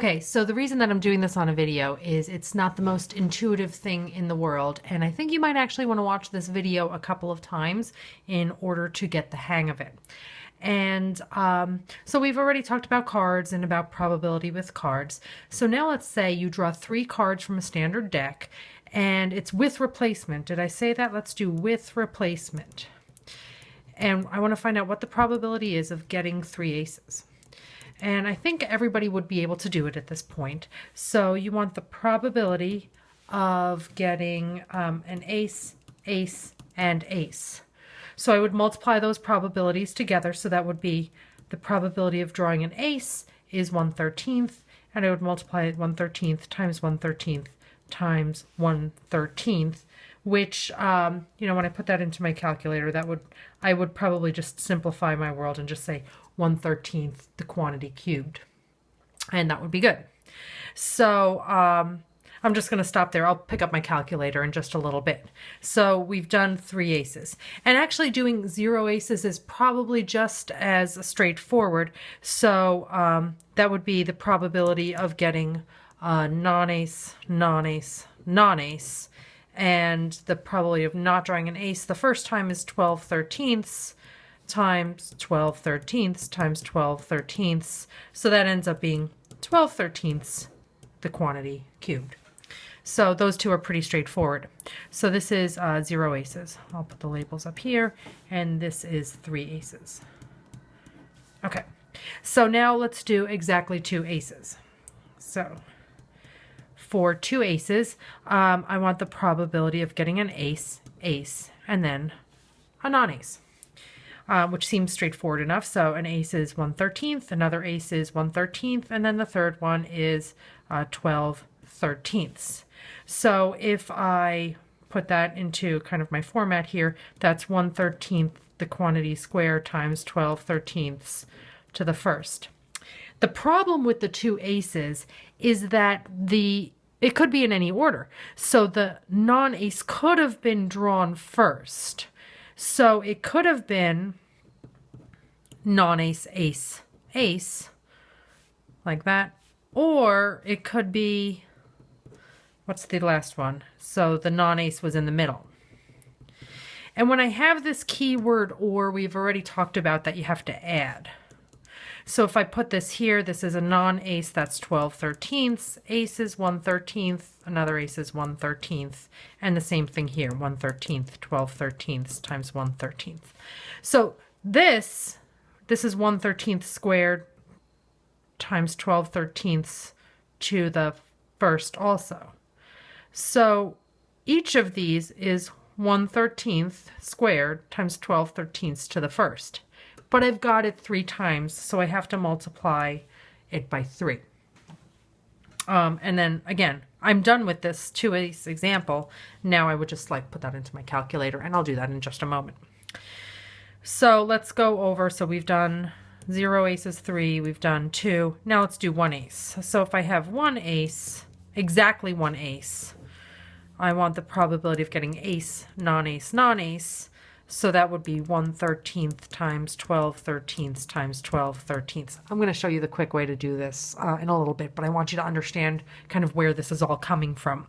Okay, so the reason that I'm doing this on a video is it's not the most intuitive thing in the world, and I think you might actually want to watch this video a couple of times in order to get the hang of it. And so we've already talked about cards and about probability with cards. So now let's say you draw 3 cards from a standard deck, and it's with replacement. Did I say that? Let's do with replacement. And I want to find out what the probability is of getting 3 aces. And I think everybody would be able to do it at this point. So you want the probability of getting an ace, ace, and ace. So I would multiply those probabilities together. So that would be the probability of drawing an ace is 1/13, and I would multiply it 1/13 times 1/13 times 1/13, which, when I put that into my calculator, I would probably just simplify my world and just say 1/13 the quantity cubed. And that would be good. So I'm just going to stop there. I'll pick up my calculator in just a little bit. So we've done 3 aces. And actually doing 0 aces is probably just as straightforward. So that would be the probability of getting non-ace, non-ace, non-ace. And the probability of not drawing an ace the first time is 12/13 times 12/13 times 12/13. So that ends up being 12/13 the quantity cubed. So those two are pretty straightforward. So this is 0 aces. I'll put the labels up here, and this is 3 aces. Okay, so now let's do exactly 2 aces. So for 2 aces, I want the probability of getting an ace, ace, and then a non-ace, which seems straightforward enough. So an ace is 1/13, another ace is 1/13, and then the third one is 12/13. So if I put that into kind of my format here, that's 1/13 the quantity squared times 12/13 to the first. The problem with the 2 aces is that it could be in any order. So the non-ace could have been drawn first. So it could have been non-ace, ace, ace, like that. Or it could be, what's the last one? So the non-ace was in the middle. And when I have this keyword or, we've already talked about that you have to add. So if I put this here, this is a non-ace, that's 12/13. Ace is 1/13, another ace is 1/13, and the same thing here, 1/13, 12/13 times 1/13. So this is 1/13 squared times 12/13 to the first also. So each of these is 1/13 squared times 12/13 to the first. But I've got it 3 times, so I have to multiply it by 3. And then again, I'm done with this 2 ace example. Now I would just put that into my calculator, and I'll do that in just a moment. So let's go over. So we've done 0 aces, 3, we've done 2. Now let's do 1 ace. So if I have 1 ace, exactly 1 ace, I want the probability of getting ace, non-ace, non-ace. So that would be 1/13 times 12/13 times 12/13. I'm going to show you the quick way to do this in a little bit, but I want you to understand kind of where this is all coming from.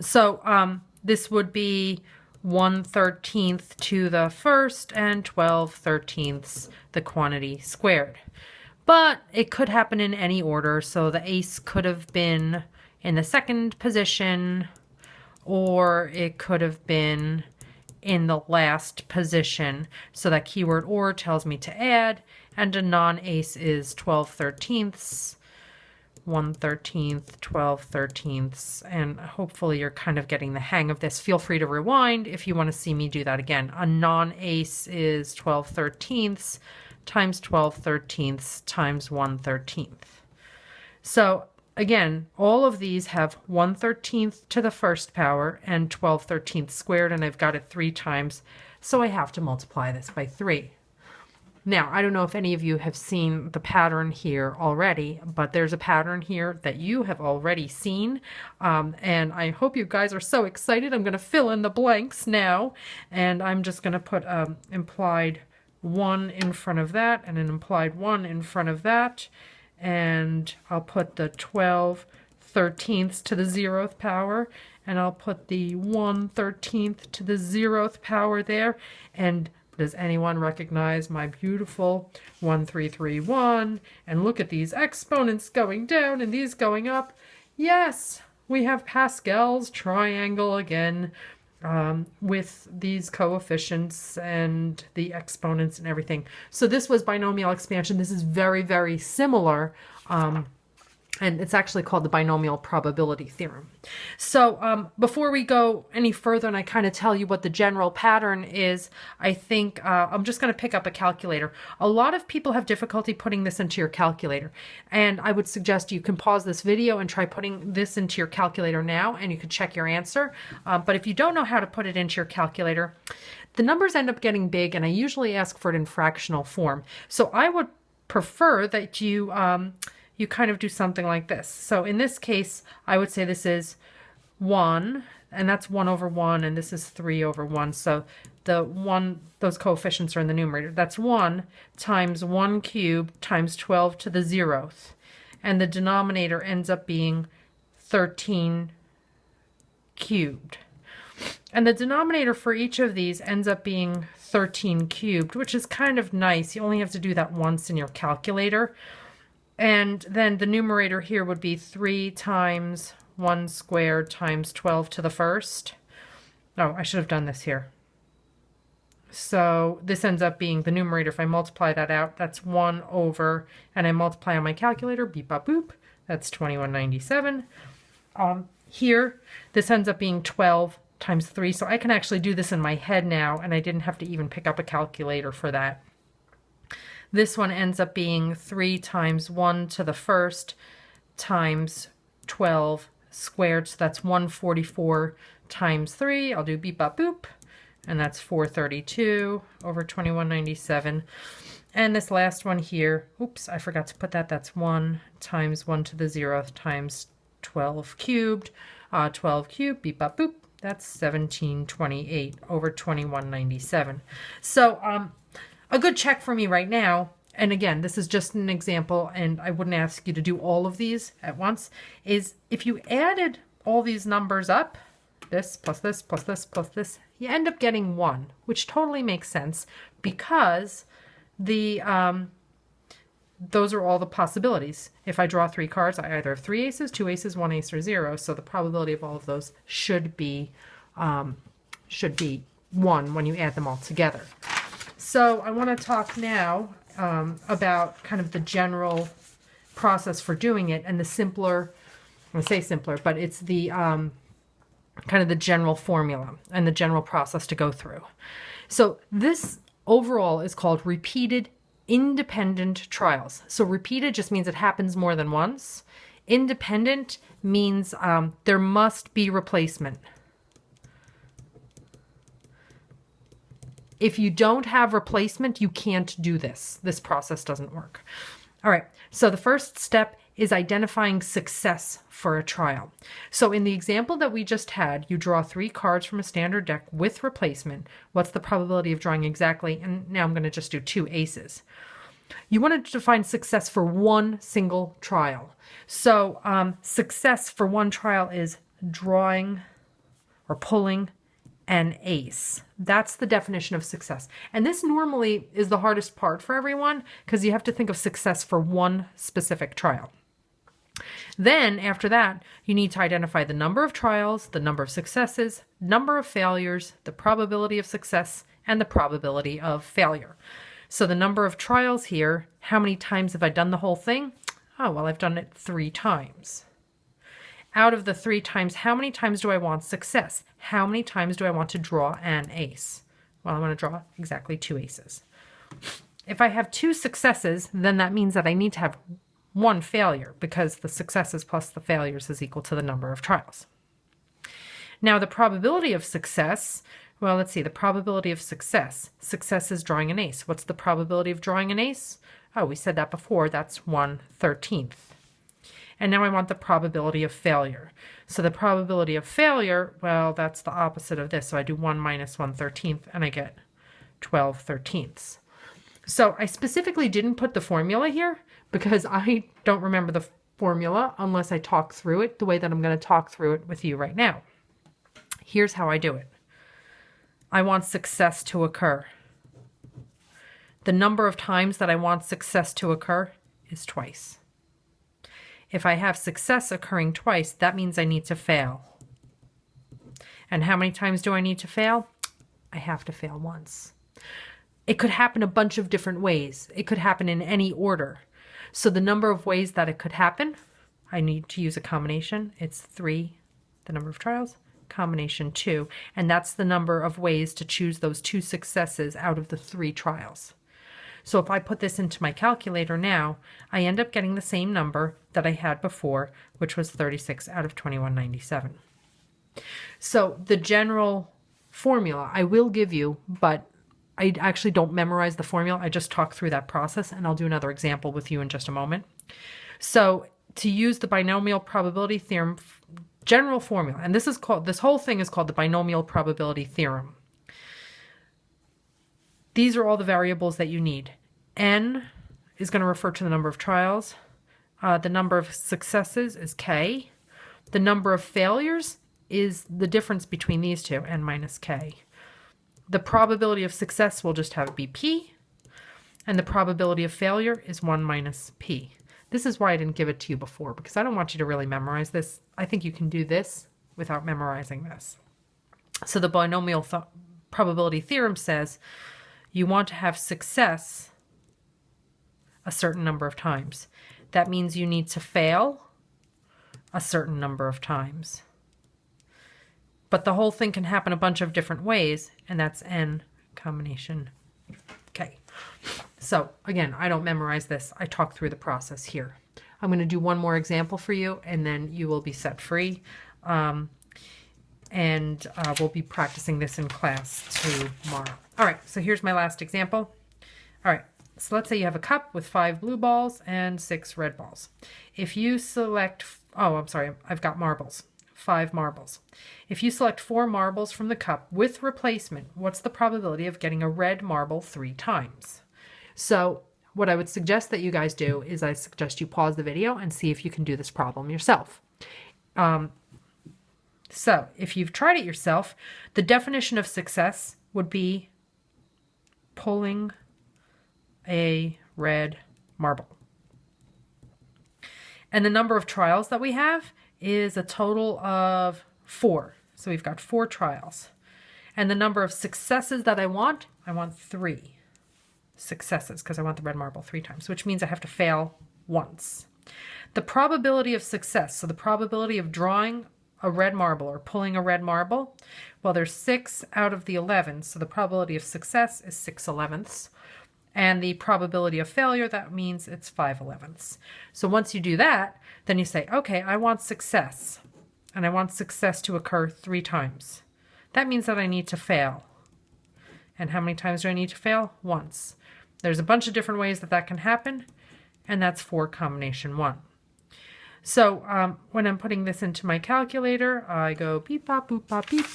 So this would be 1/13 to the first and 12/13 the quantity squared. But it could happen in any order. So the ace could have been in the second position, or it could have been in the last position. So that keyword or tells me to add, and a non-ace is 12/13, 1/13, 12/13, and hopefully you're kind of getting the hang of this. Feel free to rewind if you want to see me do that again. A non-ace is 12/13 times 12/13 times 1/13. So again, all of these have 1/13 to the first power and 12/13 squared, and I've got it 3 times, so I have to multiply this by 3. Now, I don't know if any of you have seen the pattern here already, but there's a pattern here that you have already seen, and I hope you guys are so excited. I'm going to fill in the blanks now, and I'm just going to put implied 1 in front of that and an implied 1 in front of that. And I'll put the 12/13 to the 0th power, and I'll put the 1/13 to the 0th power there. And does anyone recognize my beautiful 1331? And look at these exponents going down and these going up. Yes, we have Pascal's triangle again, with these coefficients and the exponents and everything. So this was binomial expansion. This is very, very similar. And it's actually called the binomial probability theorem. So before we go any further and I kind of tell you what the general pattern is, I think I'm just going to pick up a calculator. A lot of people have difficulty putting this into your calculator. And I would suggest you can pause this video and try putting this into your calculator now, and you can check your answer. But if you don't know how to put it into your calculator, the numbers end up getting big, and I usually ask for it in fractional form. So I would prefer that you kind of do something like this. So in this case, I would say this is 1, and that's 1 over 1, and this is 3 over 1. So those coefficients are in the numerator. That's 1 times 1 cubed times 12 to the 0th. And the denominator ends up being 13 cubed. And the denominator for each of these ends up being 13 cubed, which is kind of nice. You only have to do that once in your calculator. And then the numerator here would be 3 times 1 squared times 12 to the 1st. Oh, I should have done this here. So this ends up being the numerator. If I multiply that out, that's 1 over, and I multiply on my calculator, beep, bop, boop, that's 2197. Here, this ends up being 12 times 3. So I can actually do this in my head now, and I didn't have to even pick up a calculator for that. This one ends up being 3 times 1 to the 1st times 12 squared. So that's 144 times 3. I'll do beep, bop, boop. And that's 432 over 2197. And this last one here, oops, I forgot to put that. That's 1 times 1 to the 0th times 12 cubed. 12 cubed, beep, bop, boop. That's 1728 over 2197. So, a good check for me right now, and again, this is just an example, and I wouldn't ask you to do all of these at once, is if you added all these numbers up, this plus this plus this plus this, you end up getting 1, which totally makes sense because those are all the possibilities. If I draw 3 cards, I either have 3 aces, 2 aces, 1 ace, or 0, so the probability of all of those should be 1 when you add them all together. So I want to talk now about kind of the general process for doing it, and the simpler, I'm going to say simpler, but it's the kind of the general formula and the general process to go through. So this overall is called repeated independent trials. So repeated just means it happens more than once. Independent means there must be replacement. If you don't have replacement, you can't do this. This process doesn't work. All right, so the first step is identifying success for a trial. So in the example that we just had, you draw 3 cards from a standard deck with replacement. What's the probability of drawing exactly? And now I'm going to just do 2 aces. You want to define success for one single trial. So success for one trial is drawing or pulling an ace. That's the definition of success. And this normally is the hardest part for everyone because you have to think of success for one specific trial. Then after that, you need to identify the number of trials, the number of successes, number of failures, the probability of success, and the probability of failure. So the number of trials here, how many times have I done the whole thing? Oh, well, I've done it 3 times. Out of the 3 times, how many times do I want success? How many times do I want to draw an ace? Well, I want to draw exactly 2 aces. If I have 2 successes, then that means that I need to have 1 failure because the successes plus the failures is equal to the number of trials. Now, the probability of success, well, let's see, the probability of success. Success is drawing an ace. What's the probability of drawing an ace? Oh, we said that before. That's 1/13. And now I want the probability of failure. So the probability of failure, well, that's the opposite of this. So I do 1 minus 1/13 and I get 12/13. So I specifically didn't put the formula here because I don't remember the formula unless I talk through it the way that I'm going to talk through it with you right now. Here's how I do it. I want success to occur. The number of times that I want success to occur is twice. If I have success occurring twice, that means I need to fail. And how many times do I need to fail? I have to fail once. It could happen a bunch of different ways. It could happen in any order. So the number of ways that it could happen, I need to use a combination. It's 3, the number of trials, combination 2. And that's the number of ways to choose those 2 successes out of the 3 trials. So if I put this into my calculator now, I end up getting the same number that I had before, which was 36 out of 2197. So the general formula I will give you, but I actually don't memorize the formula. I just talk through that process, and I'll do another example with you in just a moment. So to use the binomial probability theorem general formula, and this whole thing is called the binomial probability theorem. These are all the variables that you need. N is going to refer to the number of trials. The number of successes is K. The number of failures is the difference between these two, N minus K. The probability of success will just have be P, and the probability of failure is 1 minus P. This is why I didn't give it to you before, because I don't want you to really memorize this. I think you can do this without memorizing this. So the binomial probability theorem says you want to have success a certain number of times. That means you need to fail a certain number of times. But the whole thing can happen a bunch of different ways, and that's N combination K. So again, I don't memorize this. I talk through the process here. I'm going to do one more example for you, and then you will be set free. We'll be practicing this in class tomorrow. All right, so here's my last example. All right, so let's say you have a cup with 5 blue balls and 6 red balls. If you select, I've got marbles. 5 marbles. If you select 4 marbles from the cup with replacement, what's the probability of getting a red marble 3 times? So what I would suggest that you guys do is I suggest you pause the video and see if you can do this problem yourself. So if you've tried it yourself, the definition of success would be pulling a red marble. And the number of trials that we have is a total of 4. So we've got 4 trials. And the number of successes that I want 3 successes because I want the red marble 3 times, which means I have to fail once. The probability of success, so the probability of drawing a red marble or pulling a red marble, well, there's 6 out of the 11, so the probability of success is 6/11. And the probability of failure, that means it's 5/11. So once you do that, then you say, okay, I want success. And I want success to occur 3 times. That means that I need to fail. And how many times do I need to fail? Once. There's a bunch of different ways that that can happen, and that's 4 combination 1. So when I'm putting this into my calculator, I go beep, bop, boop, bop, beep,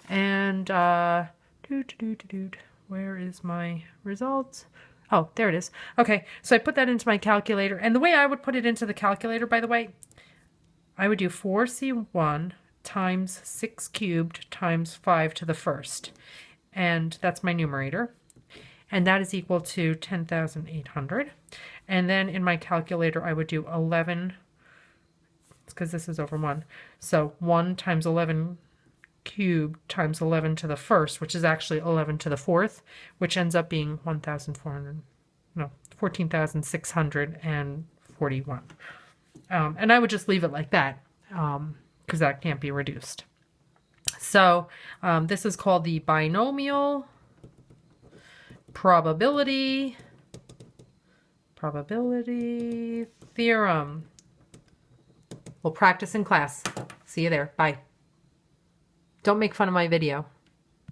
and where is my result? Oh, there it is. Okay, so I put that into my calculator, and the way I would put it into the calculator, by the way, I would do 4C1 times 6 cubed times 5 to the first, and that's my numerator, and that is equal to 10,800. And then in my calculator, I would do 11, because this is over 1, so 1 times 11 cubed times 11 to the first, which is actually 11 to the fourth, which ends up being 14,641. And I would just leave it like that because that can't be reduced. So this is called the binomial probability theorem. We'll practice in class. See you there. Bye. Don't make fun of my video.